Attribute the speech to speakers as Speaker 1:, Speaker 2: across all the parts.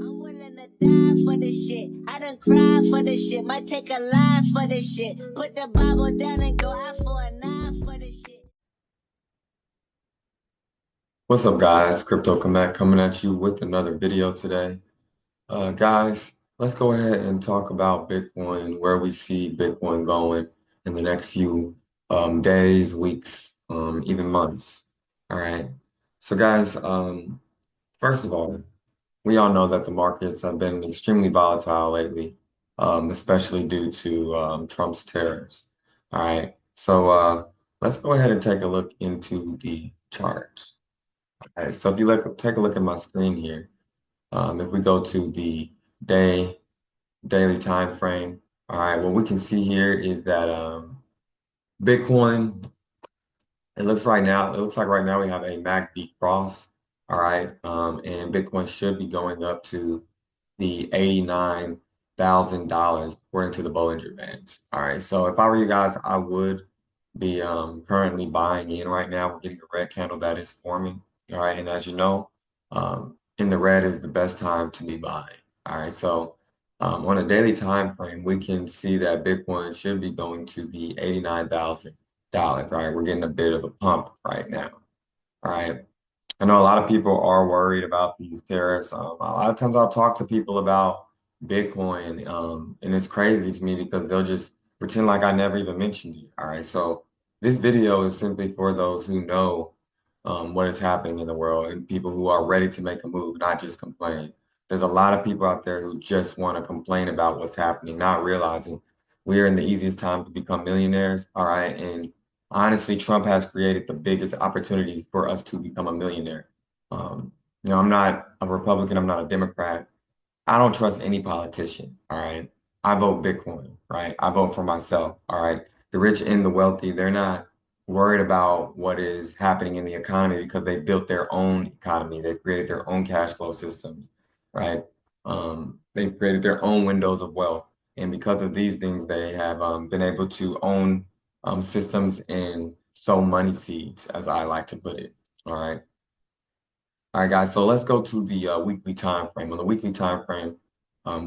Speaker 1: I'm willing to die for this shit. I done cried for this shit. Might take a life for this shit. Put the Bible down and go out for a knife for this shit.
Speaker 2: What's up, guys? Crypto Command coming at you with another video today. Guys, let's go ahead and talk about Bitcoin, where we see Bitcoin going in the next few days, weeks, even months. All right. So, guys, first of all, we all know that the markets have been extremely volatile lately, especially due to Trump's tariffs. All right. So, let's go ahead and take a look into the charts. All right, so if you take a look at my screen here, if we go to the daily time frame, all right, what we can see here is that Bitcoin, it looks like right now we have a MACD cross, all right, and Bitcoin should be going up to the $89,000 according to the Bollinger Bands. All right, so if I were you guys, I would be currently buying in right now. We're getting a red candle that is forming. All right, and as you know, in the red is the best time to be buying. All right, so on a daily time frame, we can see that Bitcoin should be going to the $89,000. All right, we're getting a bit of a pump right now. All right. I know a lot of people are worried about these tariffs. A lot of times I'll talk to people about Bitcoin, and it's crazy to me because they'll just pretend like I never even mentioned it. All right, so this video is simply for those who know what is happening in the world and people who are ready to make a move, not just complain. There's a lot of people out there who just want to complain about what's happening, not realizing we are in the easiest time to become millionaires. All right, and honestly, Trump has created the biggest opportunity for us to become a millionaire. I'm not a Republican, I'm not a Democrat. I don't trust any politician, all right? I vote Bitcoin, right? I vote for myself, all right? The rich and the wealthy, they're not worried about what is happening in the economy because they built their own economy. They've created their own cash flow systems, right? They've created their own windows of wealth. And because of these things, they have been able to own systems and sow money seeds, as I like to put it, all right? All right, guys, so let's go to the weekly time frame. On the weekly time frame,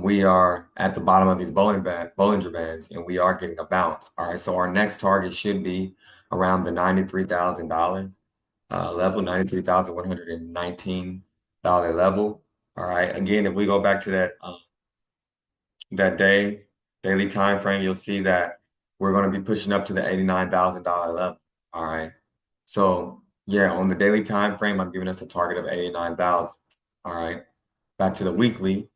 Speaker 2: we are at the bottom of these Bollinger Bands, and we are getting a bounce. All right, so our next target should be around the $93,000 level, $93,119 level. All right, again, if we go back to that daily time frame, you'll see that we're going to be pushing up to the $89,000 level. All right. So yeah, on the daily time frame, I'm giving us a target of 89,000. All right. Back to the weekly,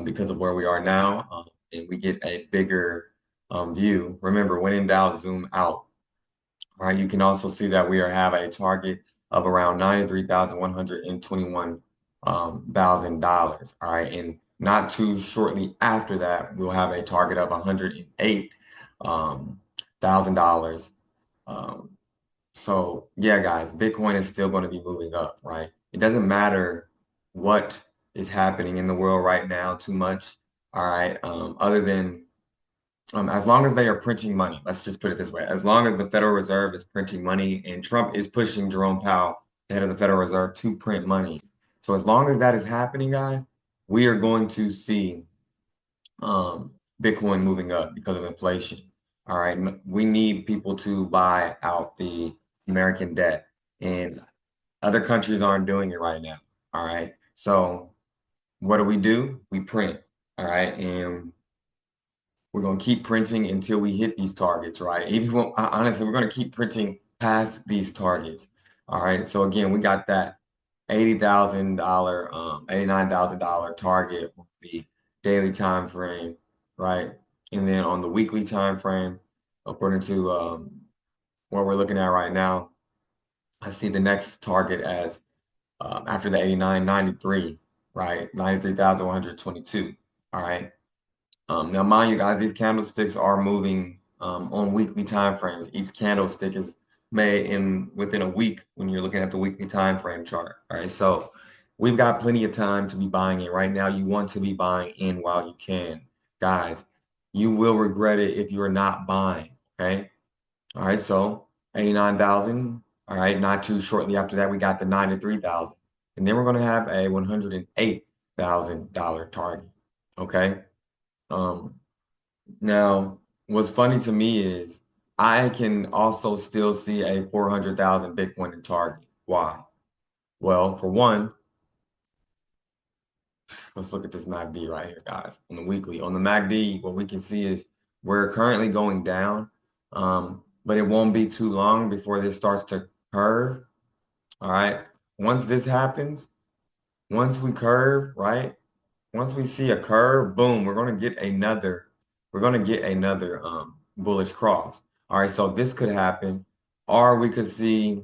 Speaker 2: because of where we are now, and we get a bigger view. Remember, when in doubt, zoom out. All right. You can also see that we have a target of around $93,121 thousand dollars. All right. And not too shortly after that, we'll have a target of $108 thousand dollars. Um, so yeah, guys, Bitcoin is still going to be moving up, right? It doesn't matter what is happening in the world right now too much, all right? Other than as long as they are printing money, let's just put it this way. As long as the Federal Reserve is printing money and Trump is pushing Jerome Powell, the head of the Federal Reserve, to print money. So as long as that is happening, guys, we are going to see Bitcoin moving up because of inflation. All right. We need people to buy out the American debt, and other countries aren't doing it right now. All right. So what do? We print. All right. And we're going to keep printing until we hit these targets, right? Even when, honestly, we're going to keep printing past these targets. All right. So again, we got that $80,000, $89,000 target with the daily time frame, right? And then on the weekly time frame, according to what we're looking at right now, I see the next target as after the 89, 93, right? 93,122. All right. Now, mind you, guys, these candlesticks are moving on weekly time frames. Each candlestick is made in within a week when you're looking at the weekly time frame chart. All right, so we've got plenty of time to be buying in. Right now, you want to be buying in while you can, guys. You will regret it if you're not buying. Okay. All right, so 89,000. All right, not too shortly after that, we got the 93,000. and then we're going to have a $108,000 target. Okay. Um, Now, what's funny to me is I can also still see a 400,000 Bitcoin in target. Why? Well, for one, let's look at this MACD right here, guys. On the weekly, on the MACD, what we can see is we're currently going down, but it won't be too long before this starts to curve. All right. Once this happens, once we curve, right? Once we see a curve, boom, we're gonna get another bullish cross. All right, so this could happen, or we could see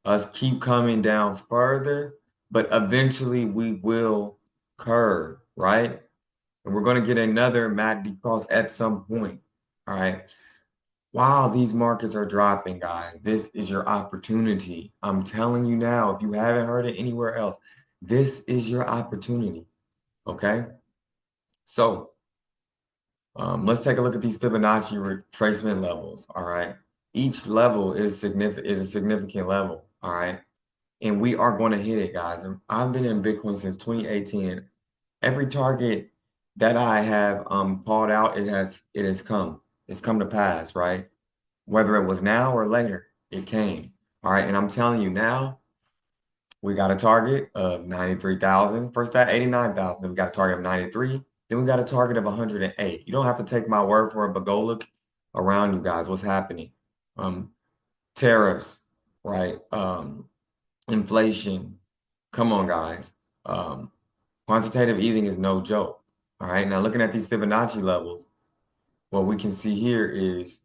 Speaker 2: us keep coming down further, but eventually we will curve, right? And we're gonna get another MACD cross at some point. All right. While these markets are dropping, guys, this is your opportunity. I'm telling you now, if you haven't heard it anywhere else, this is your opportunity. Okay. So let's take a look at these Fibonacci retracement levels. All right. Each level is a significant level. All right. And we are going to hit it, guys. I've been in Bitcoin since 2018. Every target that I have called out, it has come. It's come to pass, right? Whether it was now or later, it came. All right. And I'm telling you now, we got a target of 93,000. First at 89,000. Then we got a target of 93. Then we got a target of 108. You don't have to take my word for it, but go look around you guys. What's happening? Um, Tariffs, right? Inflation. Come on, guys. Quantitative easing is no joke. All right. Now looking at these Fibonacci levels, what we can see here is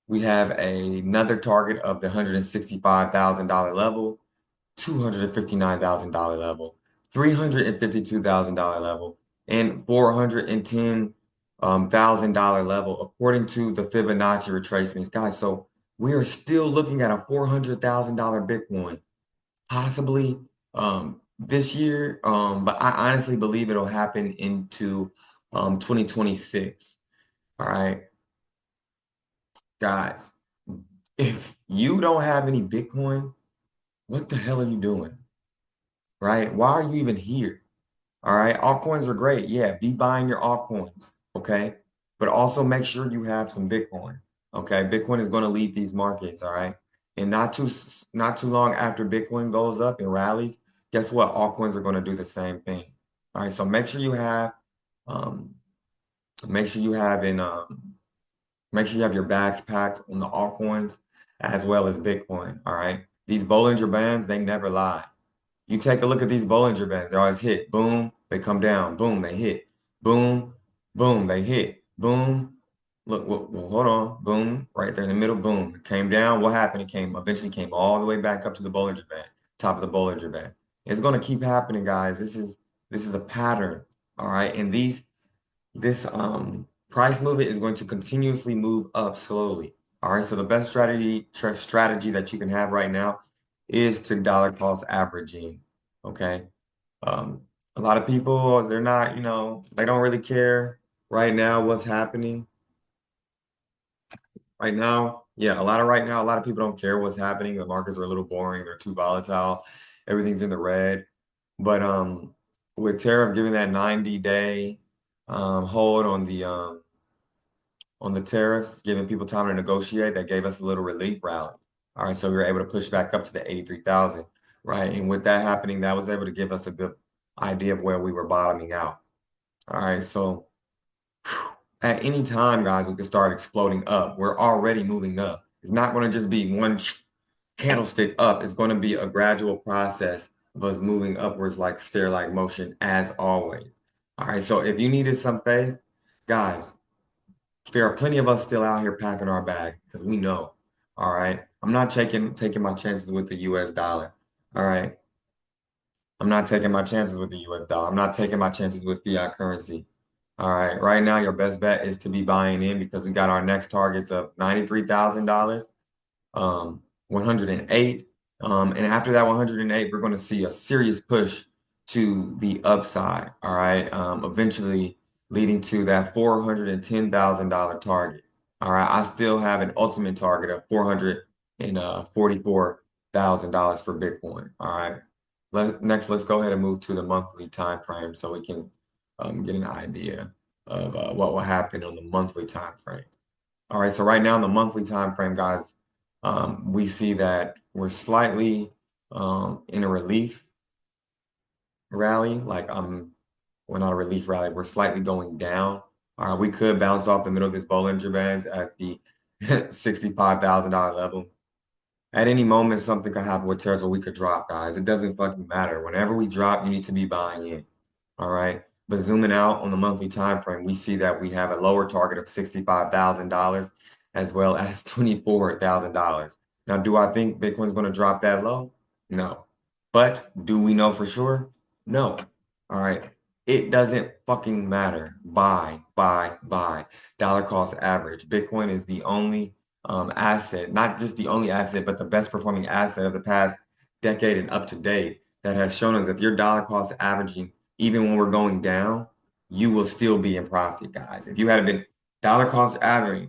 Speaker 2: we have another target of the $165,000 level, $259,000 level, $352,000 level, and $410,000 level, according to the Fibonacci retracements. Guys, so we are still looking at a $400,000 Bitcoin, possibly this year, but I honestly believe it'll happen into 2026. All right, guys, if you don't have any Bitcoin, what the hell are you doing? Right? Why are you even here? All right. Altcoins are great. Yeah, be buying your altcoins. Okay. But also make sure you have some Bitcoin. Okay. Bitcoin is going to lead these markets. All right. And not too long after Bitcoin goes up and rallies, guess what? Altcoins are going to do the same thing. All right. So um, make sure you have in make sure you have your bags packed on the altcoins as well as Bitcoin. All right. These Bollinger Bands, they never lie. You take a look at these Bollinger Bands. They always hit. Boom, they come down. Boom, they hit. Boom, boom, they hit. Boom. Look, well, hold on. Boom, right there in the middle. Boom. It came down. What happened? It eventually came all the way back up to the Bollinger Band, top of the Bollinger Band. It's going to keep happening, guys. This is a pattern. All right. And this price movement is going to continuously move up slowly. All right. So the best strategy that you can have right now is to dollar cost averaging. Okay. Um, a lot of people, they're not, they don't really care right now what's happening. Right now, yeah, a lot of people don't care what's happening. The markets are a little boring, they're too volatile, everything's in the red. But with tariff giving that 90-day hold on the tariffs, giving people time to negotiate, that gave us a little relief rally. All right, so we were able to push back up to the 83,000, right? And with that happening, that was able to give us a good idea of where we were bottoming out. All right, so at any time, guys, we could start exploding up. We're already moving up. It's not going to just be one candlestick up. It's going to be a gradual process of us moving upwards like stair-like motion as always. All right, so if you needed some faith, guys, there are plenty of us still out here packing our bag because we know. All right. I'm not taking my chances with the US dollar. All right. I'm not taking my chances with the US dollar. I'm not taking my chances with fiat currency. All right. Right now, your best bet is to be buying in because we got our next targets of $93,000, 108. And after that 108, we're going to see a serious push to the upside. All right. Eventually leading to that $410,000 target. All right. I still have an ultimate target of $444,000 for Bitcoin. All right. Next, let's go ahead and move to the monthly time frame so we can get an idea of what will happen on the monthly time frame. All right, so right now in the monthly time frame, guys, we see that we're slightly in a relief rally. We're not a relief rally, we're slightly going down. All right, we could bounce off the middle of this Bollinger Bands at the $65,000 level. At any moment, something could happen with Tesla. We could drop, guys. It doesn't fucking matter. Whenever we drop, you need to be buying in. All right. But zooming out on the monthly time frame, we see that we have a lower target of $65,000 as well as $24,000. Now, do I think Bitcoin's going to drop that low? No. But do we know for sure? No. All right. It doesn't fucking matter. Buy, buy, buy. Dollar cost average. Bitcoin is the only asset, not just the only asset, but the best performing asset of the past decade and up to date that has shown us if your dollar cost averaging, even when we're going down, you will still be in profit, guys. If you had been dollar cost averaging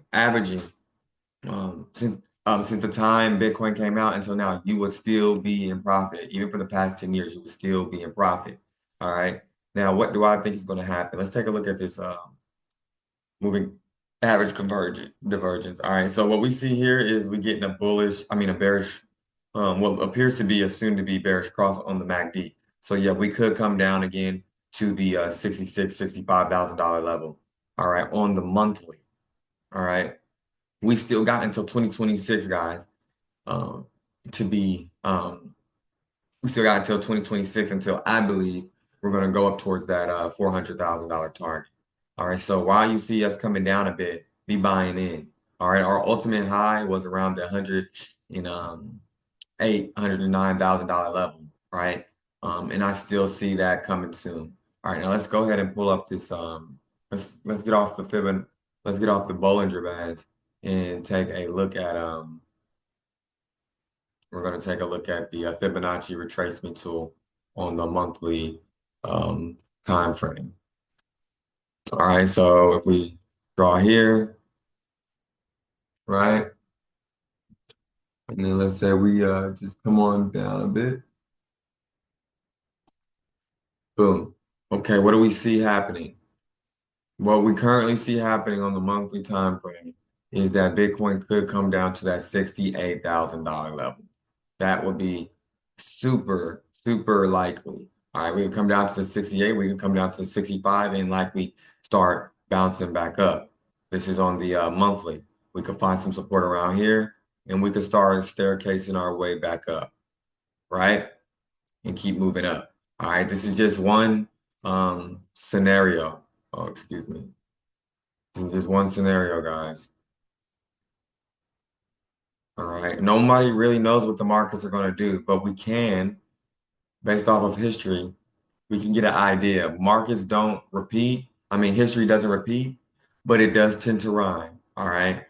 Speaker 2: since the time Bitcoin came out until now, you would still be in profit. Even for the past 10 years, you would still be in profit. All right. Now, what do I think is going to happen? Let's take a look at this moving average divergence. All right, so what we see here is we getting a bearish, what appears to be a soon to be bearish cross on the MACD. So yeah, we could come down again to the $65,000 level. All right, on the monthly. All right, we still got until 2026, guys, um, to be we still got until 2026 until I believe we're going to go up towards that $400,000 target. All right, so while you see us coming down a bit, be buying in. All right, our ultimate high was around the $109,000 level, right? And I still see that coming soon. All right, now let's go ahead and pull up this. Let's get off the let's get off the Bollinger Bands and take a look at we're going to take a look at the Fibonacci retracement tool on the monthly time frame. All right, so if we draw here, right, and then let's say we just come on down a bit. Boom. Okay, what do we see happening? What we currently see happening on the monthly time frame is that Bitcoin could come down to that $68,000 level. That would be super, super likely. All right, we can come down to the 68, we can come down to the 65 and likely start bouncing back up. This is on the monthly. We could find some support around here and we could start staircasing our way back up, right? And keep moving up. All right, this is just one scenario. Oh, excuse me. This is just one scenario, guys. All right, nobody really knows what the markets are going to do, but we can, based off of history, we can get an idea. Markets don't repeat. I mean, history doesn't repeat, but it does tend to rhyme. All right.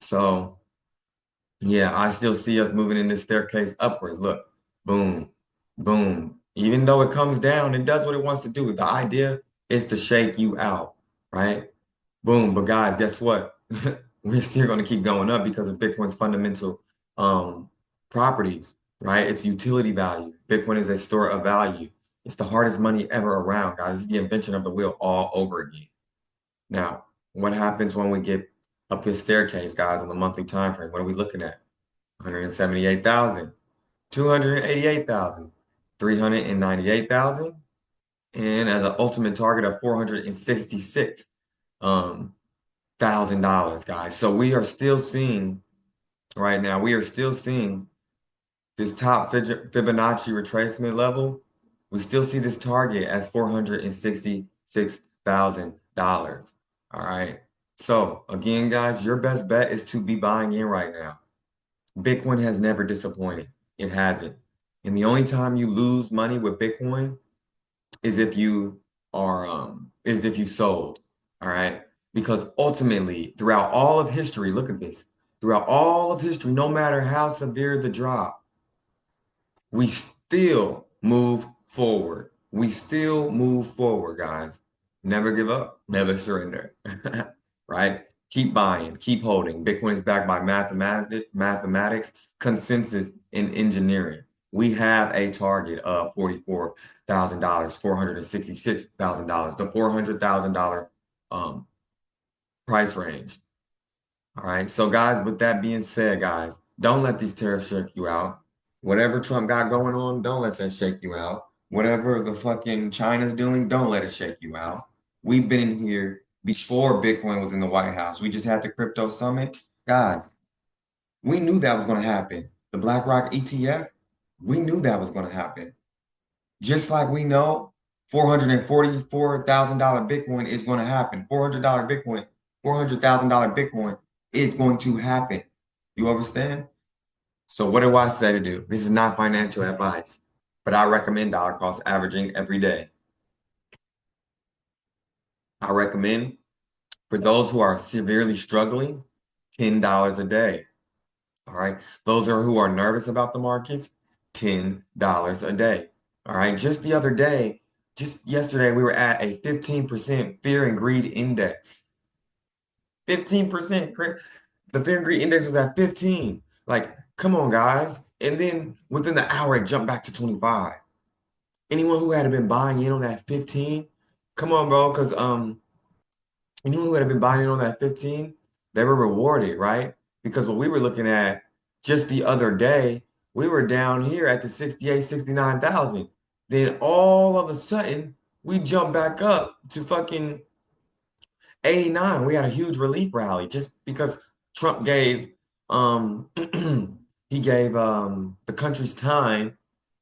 Speaker 2: So, yeah, I still see us moving in this staircase upwards. Look, boom, boom. Even though it comes down, it does what it wants to do. The idea is to shake you out, right? Boom. But guys, guess what? We're still going to keep going up because of Bitcoin's fundamental properties, right? Its utility value. Bitcoin is a store of value. It's the hardest money ever around, guys. It's the invention of the wheel all over again. Now, what happens when we get up this staircase, guys, on the monthly time frame? What are we looking at? 178,000, 288,000, 398,000, and as an ultimate target of $466,000, guys. So we are still seeing right now, we are still seeing this top Fibonacci retracement level. We still see this target as $466,000. All right. So again, guys, your best bet is to be buying in right now. Bitcoin has never disappointed. It hasn't. And the only time you lose money with Bitcoin is if you sold. All right. Because ultimately, throughout all of history, look at this. Throughout all of history, no matter how severe the drop, we still move forward. We still move forward, guys. Never give up, never surrender. Right? Keep buying, keep holding. Bitcoin is backed by mathematics, consensus, and engineering. We have a target of $44,000, $466,000, the $400,000 price range. All right. So, guys, with that being said, guys, don't let these tariffs shake you out. Whatever Trump got going on, don't let that shake you out. Whatever the fucking China's doing, don't let it shake you out. We've been in here before Bitcoin was in the White House. We just had the crypto summit. Guys, we knew that was going to happen. The BlackRock ETF, we knew that was going to happen. Just like we know $444,000 Bitcoin is going to happen. $400 Bitcoin, $400,000 Bitcoin is going to happen. You understand? So what do I say to do? This is not financial advice, but I recommend dollar cost averaging every day. I recommend for those who are severely struggling, $10 a day. All right. Those who are nervous about the markets, $10 a day. All right. Just the other day, just yesterday, we were at a 15% fear and greed index. 15%. The fear and greed index was at 15. Like, come on, guys. And then within the hour, it jumped back to 25. Anyone who had been buying in on that 15, come on, bro, because anyone who had been buying in on that 15, they were rewarded, right? Because what we were looking at just the other day, we were down here at the 68, 69,000. Then all of a sudden, we jumped back up to fucking 89. We had a huge relief rally just because Trump gave he gave the country's time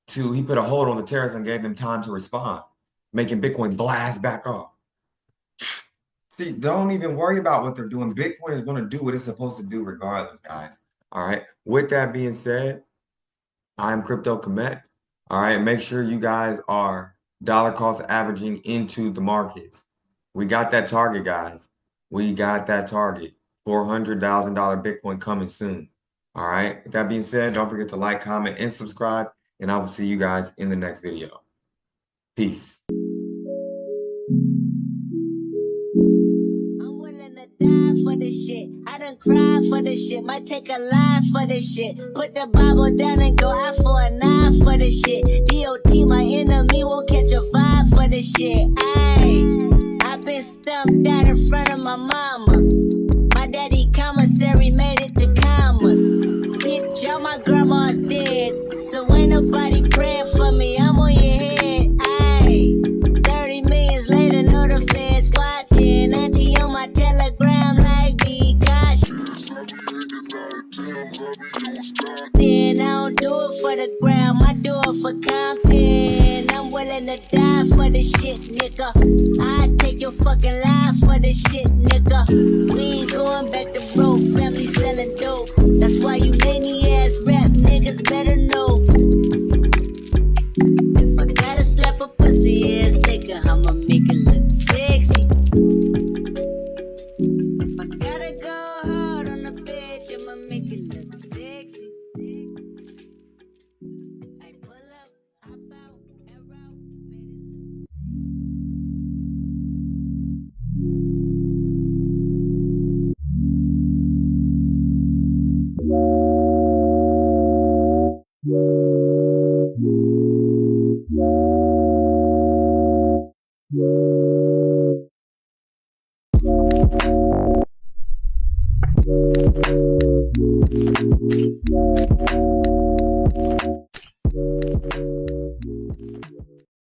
Speaker 2: to, he put a hold on the tariffs and gave them time to respond, making Bitcoin blast back off. See, don't even worry about what they're doing. Bitcoin is going to do what it's supposed to do regardless, guys. All right. With that being said, I'm Crypto Komet. All right. Make sure you guys are dollar cost averaging into the markets. We got that target, guys. We got that target. $400,000 Bitcoin coming soon. All right. With that being said, don't forget to like, comment, and subscribe. And I will see you guys in the next video. Peace.
Speaker 1: I'm willing to die for this shit. I done cried for this shit. Might take a life for this shit. Put the Bible down and go out for a knife for this shit. DOT, my enemy, won't catch a vibe for this shit. Ayy, I've been stumped out in front of my mama. My daddy commissary made it to commas. Bitch, all my grandma's dead, so ain't nobody praying for me. I'm on your head. Ayy, 30 millions later, know the feds watching. Auntie on my telegram like gosh. Then I don't do it for the gram, I do it for Compton. I'm willing to die for this shit, nigga. I take your fucking life for this shit, nigga. We ain't going back to broke, family selling dope. That's why you may need